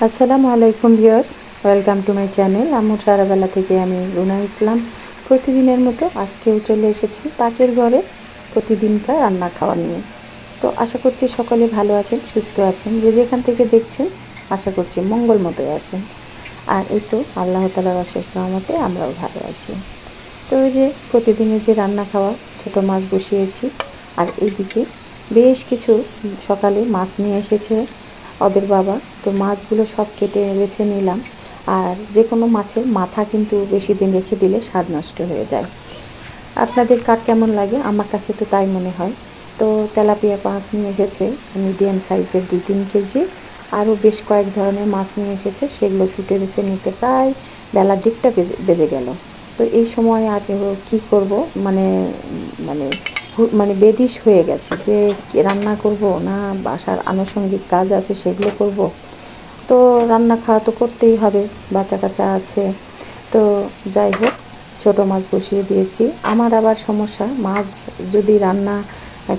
আসসালামু আলাইকুম viewers, welcome to my channel. আম্মু সারাবেলা থেকে আমি রুনা ইসলাম। প্রতিদিনের মতো আজকেও চলে এসেছি পাকের ঘরে প্রতিদিনকার রান্না খাওয়া নিয়ে। তো আশা করছি সকলে ভালো আছেন, সুস্থ আছেন, যে যেখান থেকে দেখছেন আশা করছি মঙ্গল মতোই আছেন। আর এই তো আল্লাহ তাআলার অশেষ রহমতে আমরাও ভালো আছি। তো ওই যে প্রতিদিনের যে রান্না খাওয়া, ছোটো মাছ বসিয়েছি। আর এইদিকে বেশ কিছু সকালে মাছ নিয়ে এসেছে ওদের বাবা। তো মাছগুলো সব কেটে বেছে নিলাম। আর যে কোনো মাছের মাথা কিন্তু বেশি দিন রেখে দিলে স্বাদ নষ্ট হয়ে যায়। আপনাদের কার কেমন লাগে? আমার কাছে তো তাই মনে হয়। তো তেলাপিয়া মাছ নিয়ে এসেছে মিডিয়াম সাইজের 2-3 কেজি। আরও বেশ কয়েক ধরনের মাছ নিয়ে এসেছে, সেগুলো কুটে বেছে নিতে প্রায় বেলা 1:30 বেজে গেল। তো এই সময় আর কী করব, মানে মানে মানে বেদিশ হয়ে গেছে যে রান্না করব না বাসার আনুষঙ্গিক কাজ আছে সেগুলো করব। তো রান্না খাওয়া তো করতেই হবে, বাচ্চা কাচ্চা আছে। তো যাই হোক, ছোটো মাছ বসিয়ে দিয়েছি। আমার আবার সমস্যা, মাছ যদি রান্না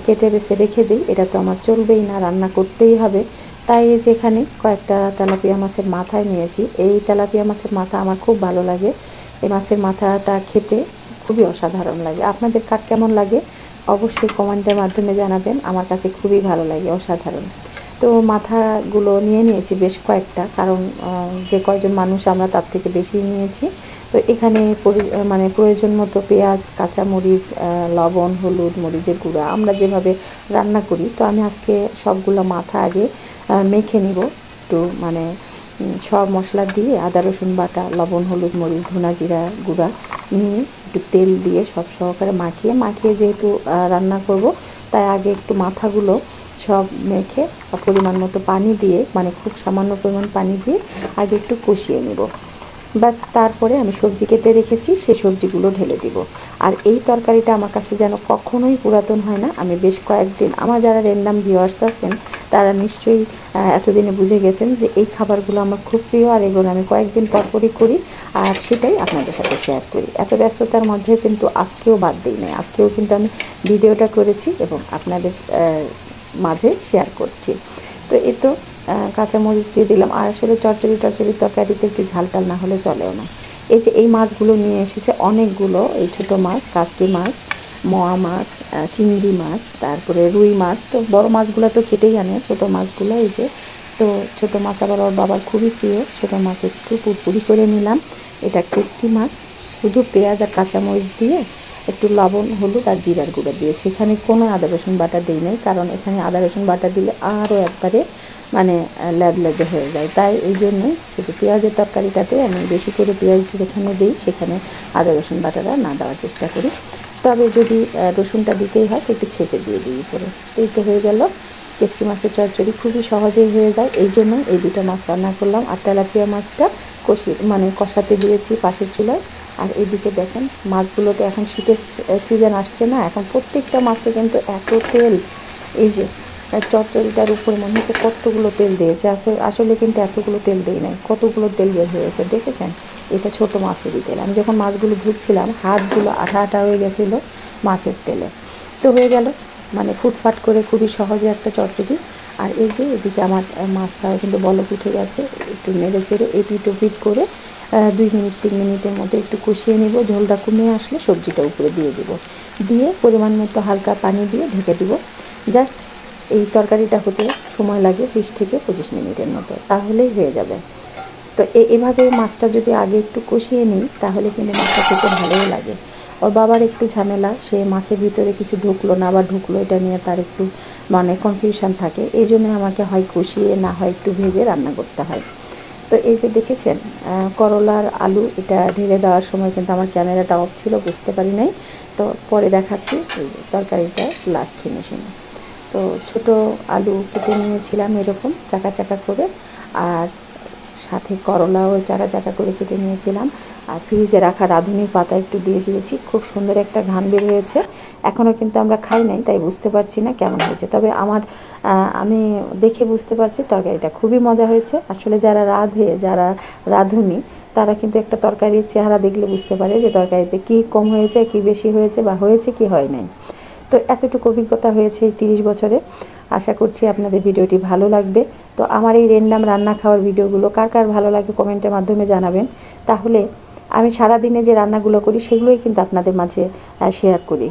কেটে বেছে রেখে দিই এটা তো আমার চলবেই না, রান্না করতেই হবে। তাই যেখানে কয়েকটা তেলাপিয়া মাছের মাথায় নিয়েছি। এই তেলাপিয়া মাছের মাথা আমার খুব ভালো লাগে। এই মাছের মাথাটা খেতে খুবই অসাধারণ লাগে। আপনাদের কার কেমন লাগে অবশ্যই কমেন্টের মাধ্যমে জানাবেন। আমার কাছে খুবই ভালো লাগে, অসাধারণ। তো মাথাগুলো নিয়ে নিয়েছি বেশ কয়েকটা, কারণ যে কয়জন মানুষ আমরা তার থেকে বেশি নিয়েছি। তো এখানে মানে প্রয়োজন মতো পেঁয়াজ, কাঁচামরিচ, লবণ, হলুদ, মরিচের গুঁড়া আমরা যেভাবে রান্না করি, তো আমি আজকে সবগুলো মাথা আগে মেখে নিব। একটু মানে সব মশলা দিয়ে আদা রসুন বাটা, লবণ, হলুদ, মরিচ, ধনা জিরা গুঁড়া নিয়ে একটু তেল দিয়ে সব সহকারে মাখিয়ে যেহেতু রান্না করব, তাই আগে একটু মাথাগুলো সব মেখে পরিমাণ মতো পানি দিয়ে, মানে খুব সামান্য পরিমাণ পানি দিয়ে আগে একটু কষিয়ে নেব। ব্যাস, তারপরে আমি সবজি কেটে রেখেছি, সেই সবজিগুলো ঢেলে দিব। আর এই তরকারিটা আমার কাছে যেন কখনোই পুরাতন হয় না। আমি বেশ কয়েকদিন, আমার যারা র্যান্ডাম ভিউয়ার্স আছেন তারা নিশ্চয়ই এতদিনে বুঝে গেছেন যে এই খাবারগুলো আমার খুব প্রিয়। আর এগুলো আমি কয়েকদিন পরপরই করি, আর সেটাই আপনাদের সাথে শেয়ার করি। এত ব্যস্ততার মধ্যে কিন্তু আজকেও বাদ দিই নাই, আজকেও কিন্তু আমি ভিডিওটা করেছি এবং আপনাদের মাঝে শেয়ার করছি। তো এই তো কাঁচামরিচ দিয়ে দিলাম। আর আসলে চচ্চড়ি তরকারিতে একটু ঝালটাল না হলে চলেও না। এই যে এই মাছগুলো নিয়ে এসেছে অনেকগুলো, এই ছোটো মাছ, কাসকি মাছ, মোয়া মাছ, চিংড়ি মাছ, তারপরে রুই মাছ। তো বড় মাছগুলো তো কেটেই আনে, ছোটো মাছগুলো এই যে। তো ছোটো মাছ আবার ওর বাবার খুবই প্রিয়। ছোটো মাছ একটু পুরপুরি করে নিলাম। এটা কেসকি মাছ, শুধু পেঁয়াজ আর কাঁচামরিচ দিয়ে একটু লবণ, হলুদ আর জিরার গুঁড়ো দিয়েছি। এখানে কোনো আদা রসুন বাটা দিই নাই, কারণ এখানে আদা রসুন বাটা দিলে আরও একবারে মানে লেদে হয়ে যায়। তাই এই জন্যই শুধু পেঁয়াজের তরকারিটাতে আমি বেশি করে পেঁয়াজ যেখানে দিই সেখানে আদা রসুন বাটাটা না দেওয়ার চেষ্টা করি। তবে যদি রসুনটা দিতেই হয় তো একটু ছেঁচে দিয়ে দিই উপরে। এই তো হয়ে গেল কেসকি মাছের চচ্চড়ি, খুবই সহজেই হয়ে যায়। এই জন্য এই দুটো মাছ রান্না করলাম। আর তেলাপিয়া মাছটা কষাতে দিয়েছি পাশের চুলায়। আর এদিকে দেখেন মাছগুলোতে এখন শীতের সিজন আসছে না, এখন প্রত্যেকটা মাছে কিন্তু এত তেল। এই যে চচ্চড়িটার উপরে মনে হচ্ছে কতগুলো তেল দিয়েছে, আসলে কিন্তু এতগুলো তেল দিই নাই, কতগুলো তেল বের হয়েছে দেখেছেন। এটা ছোটো মাছেরই তেল। আমি যখন মাছগুলো ধুচ্ছিলাম হাতগুলো আঠা আঠা হয়ে গেছিলো মাছের তেলে। তো হয়ে গেল মানে ফুটফাট করে খুবই সহজে একটা চচ্চড়ি। আর এই যে এদিকে আমার মাছটাও কিন্তু বলক উঠে গেছে, একটু নেড়ে চেড়ে এপিট ওপিট করে 2-3 মিনিটের মধ্যে একটু কষিয়ে নেব। ঝোলটা কমে আসলে সবজিটা উপরে দিয়ে দেব, দিয়ে পরিমাণ মতো হালকা পানি দিয়ে ঢেকে দেব। জাস্ট এই তরকারিটা হতে সময় লাগে 20-25 মিনিটের মতো, তাহলেই হয়ে যাবে। তো এভাবে মাছটা যদি আগে একটু কষিয়ে নিই তাহলে কিন্তু মাছটা খেতে ভালোই লাগে। ওর বাবার একটু ঝামেলা, সে মাছের ভিতরে কিছু ঢুকলো না বা ঢুকলো এটা নিয়ে তার একটু মানে কনফিউশন থাকে। এই জন্য আমাকে হয় কষিয়ে না হয় একটু ভেজে রান্না করতে হয়। তো এই যে দেখেছেন করলার আলু, এটা ঢেলে দেওয়ার সময় কিন্তু আমার ক্যামেরাটা অফ ছিল, বুঝতে পারি নাই। তো পরে দেখাচ্ছি এই যে তরকারিটা লাস্ট ফিনিশিং। তো ছোটো আলু কেটে নিয়েছিলাম এরকম চাকা চাকা করে, আর সাথে করলাও চাকা চাকা করে কেটে নিয়েছিলাম। আর ফ্রিজে রাখা রাঁধুনির পাতা একটু দিয়ে দিয়েছি, খুব সুন্দর একটা ঘ্রাণ বের হয়েছে। এখনও কিন্তু আমরা খাই নাই, তাই বুঝতে পারছি না কেমন হয়েছে। তবে আমি দেখে বুঝতে পারছি তরকারিটা খুবই মজা হয়েছে। আসলে যারা যারা রাঁধুনি তারা কিন্তু একটা তরকারির চেহারা দেখলে বুঝতে পারে যে তরকারিতে কী কম হয়েছে, কী বেশি হয়েছে, বা হয়েছে কি হয় নাই। তো এতটুকু অভিজ্ঞতা হয়েছে এই 30 বছরে। আশা করছি আপনাদের ভিডিওটি ভালো লাগবে। তো আমার এই র্যান্ডাম রান্না খাওয়ার ভিডিওগুলো কার কার ভালো লাগে কমেন্টের মাধ্যমে জানাবেন। তাহলে আমি সারাদিনে যে রান্নাগুলো করি সেগুলোই কিন্তু আপনাদের মাঝে শেয়ার করি।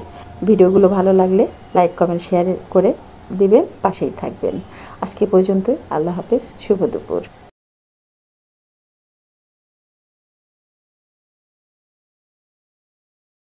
ভিডিওগুলো ভালো লাগলে লাইক কমেন্ট শেয়ার করে দিবেন, পাশেই থাকবেন। আজকে পর্যন্ত, আল্লাহ হাফেজ, শুভ দুপুর।